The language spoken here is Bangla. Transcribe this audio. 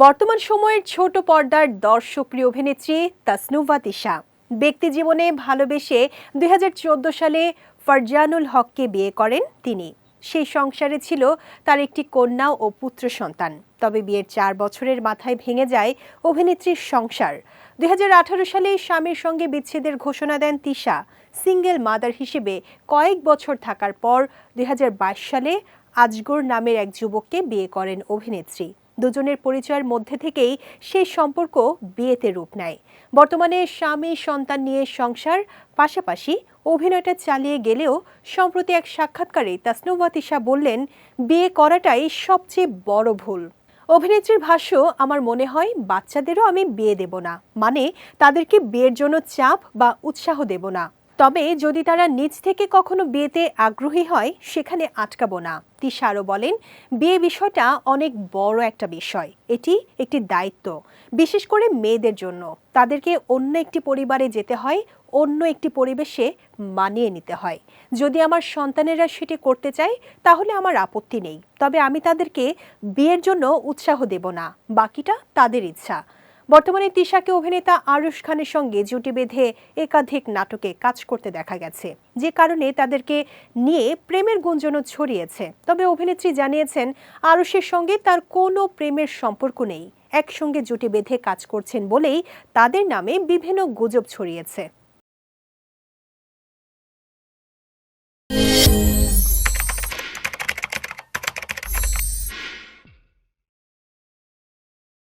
বর্তমান সময়ের ছোট পর্দার দর্শকপ্রিয় অভিনেত্রী তাসনুভা তিশা ব্যক্তিজীবনে ভালোবেসে ২০১৪ সালে ফারজানুল হককে বিয়ে করেন তিনি। সেই সংসারে ছিল তার একটি কন্যা ও পুত্র সন্তান। তবে বিয়ের ৪ বছরের মাথায় ভেঙে যায় অভিনেত্রীর সংসার। ২০১৮ সালে স্বামীর সঙ্গে বিচ্ছেদের ঘোষণা দেন তিশা। সিঙ্গেল মাদার হিসেবে কয়েক বছর থাকার পর ২০২২ সালে আজগর নামের এক যুবককে বিয়ে করেন অভিনেত্রী। দুজনের পরিচয়ের মধ্যে থেকেই সেই সম্পর্ক বিয়েতে রূপ নেয়। বর্তমানে স্বামী সন্তান নিয়ে সংসার, পাশাপাশি অভিনয়টা চালিয়ে গেলেও সম্প্রতি এক সাক্ষাৎকারে তাসনুভা তিশা বললেন, বিয়ে করাটাই সবচেয়ে বড় ভুল। অভিনেত্রীর ভাষ্য, আমার মনে হয় বাচ্চাদেরও আমি বিয়ে দেব না, মানে তাদেরকে বিয়ের জন্য চাপ বা উৎসাহ দেব না। তবে যদি তারা নিজ থেকে কখনো বিয়েতে আগ্রহী হয়, সেখানে আটকাবো না। তিশা আরও বলেন, বিয়ে বিষয়টা অনেক বড় একটা বিষয়। এটি একটি দায়িত্ব, বিশেষ করে মেয়েদের জন্য। তাদেরকে অন্য একটি পরিবারে যেতে হয়, অন্য একটি পরিবেশে মানিয়ে নিতে হয়। যদি আমার সন্তানেরা সেটি করতে চায় তাহলে আমার আপত্তি নেই, তবে আমি তাদেরকে বিয়ের জন্য উৎসাহ দেব না। বাকিটা তাদের ইচ্ছা। বর্তমানে তিশাকে অভিনেতা আরুশ খানের সঙ্গে জুটি বেঁধে একাধিক নাটকে কাজ করতে দেখা গেছে, যে কারণে তাদেরকে নিয়ে প্রেমের গুঞ্জনও ছড়িয়েছে। তবে অভিনেত্রী জানিয়েছেন, আরুশের সঙ্গে তার কোনো প্রেমের সম্পর্ক নেই। একসঙ্গে জুটি বেঁধে কাজ করছেন বলেই তাদের নামে বিভিন্ন গুজব ছড়িয়েছে।